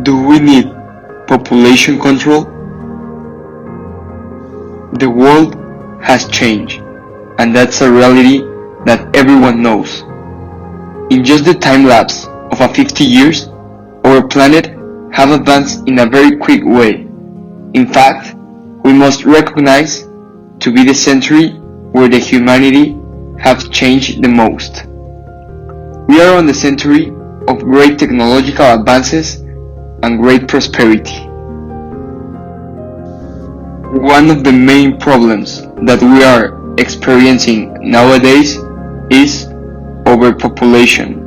Do we need population control? The world has changed, and that's a reality that everyone knows. In just the time lapse of 50 years, our planet have advanced in a very quick way. In fact, we must recognize to be the century where the humanity have changed the most. We are on the century of great technological advances and great prosperity. One of the main problems that we are experiencing nowadays is overpopulation.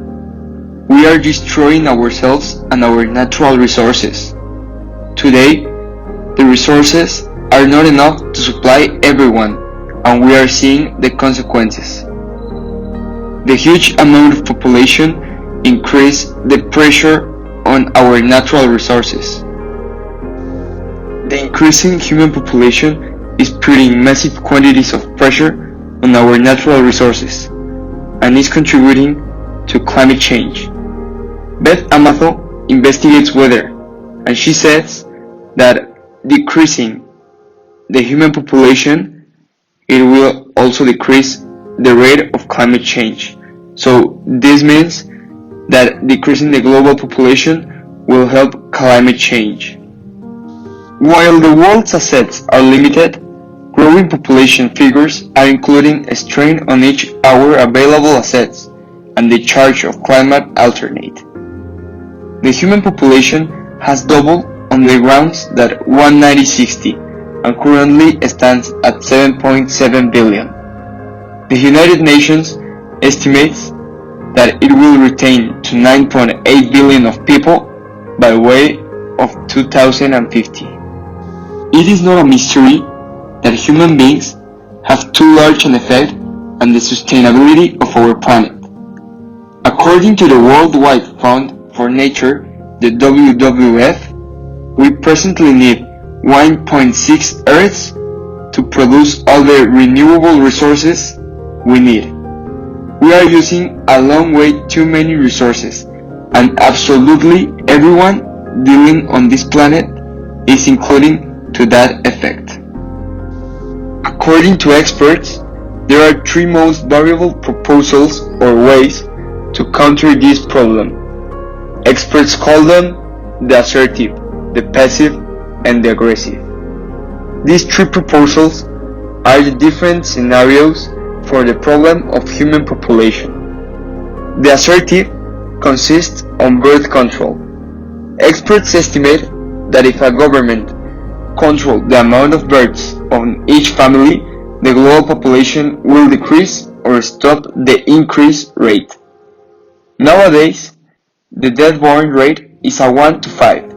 We are destroying ourselves and our natural resources. Today, the resources are not enough to supply everyone, and we are seeing the consequences. The huge amount of population increases the pressure on our natural resources. The increasing human population is putting massive quantities of pressure on our natural resources and is contributing to climate change. Beth Amato investigates weather, and she says that decreasing the human population, it will also decrease the rate of climate change. So this means that decreasing the global population will help climate change. While the world's assets are limited, growing population figures are including a strain on each our available assets and the charge of climate alternate. The human population has doubled on the grounds that 1960 and currently stands at 7.7 billion. The United Nations estimates that it will retain to 9.8 billion of people by way of 2050. It is not a mystery that human beings have too large an effect on the sustainability of our planet. According to the Worldwide Fund for Nature, the WWF, we presently need 1.6 Earths to produce all the renewable resources we need. We are using a long way too many resources, and absolutely everyone dealing on this planet is including to that effect. According to experts, there are three most variable proposals or ways to counter this problem. Experts call them the assertive, the passive, and the aggressive. These three proposals are the different scenarios for the problem of human population. The assertive consists on birth control. Experts estimate that if a government controls the amount of births on each family, the global population will decrease or stop the increase rate. Nowadays, the death-born rate is a 1 to 5.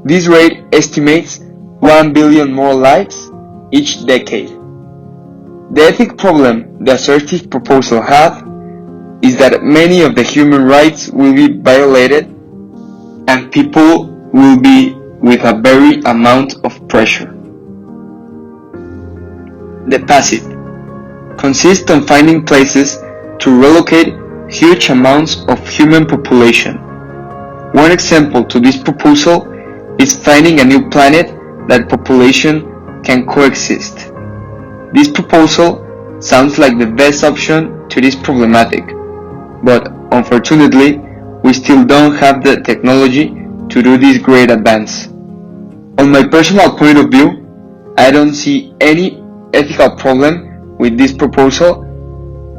This rate estimates 1 billion more lives each decade. The ethic problem the assertive proposal has is that many of the human rights will be violated and people will be with a very amount of pressure. The passive consists on finding places to relocate huge amounts of human population. One example to this proposal is finding a new planet that population can coexist. This proposal sounds like the best option to this problematic, but unfortunately, we still don't have the technology to do this great advance. On my personal point of view, I don't see any ethical problem with this proposal,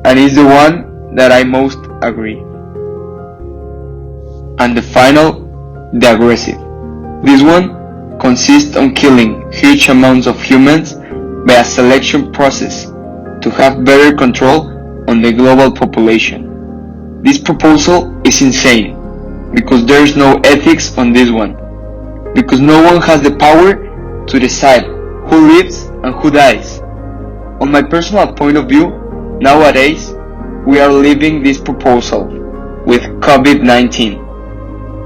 and it's the one that I most agree. And the final, the aggressive. This one consists on killing huge amounts of humans by a selection process to have better control on the global population. This proposal is insane because there is no ethics on this one, because no one has the power to decide who lives and who dies. On my personal point of view, nowadays we are living this proposal with COVID-19.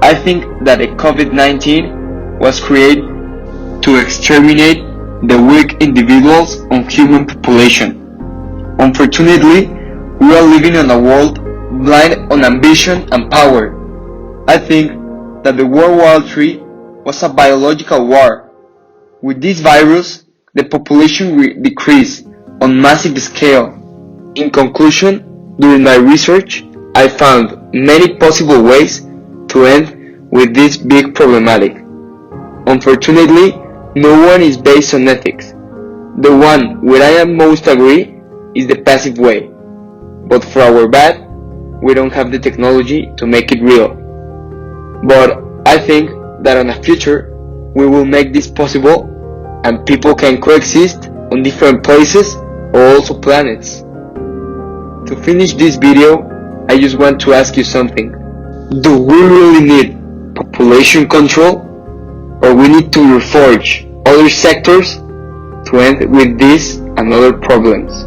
I think that the COVID-19 was created to exterminate the weak individuals on human population. Unfortunately, we are living in a world blind on ambition and power. I think that the World War III was a biological war. With this virus, the population will decrease on massive scale. In conclusion, during my research, I found many possible ways to end with this big problematic. Unfortunately, no one is based on ethics. The one where I am most agree is the passive way. But for our bad, we don't have the technology to make it real. But I think that in the future, we will make this possible and people can coexist on different places or also planets. To finish this video, I just want to ask you something. Do we really need population control? Or we need to reforge other sectors to end with these and other problems?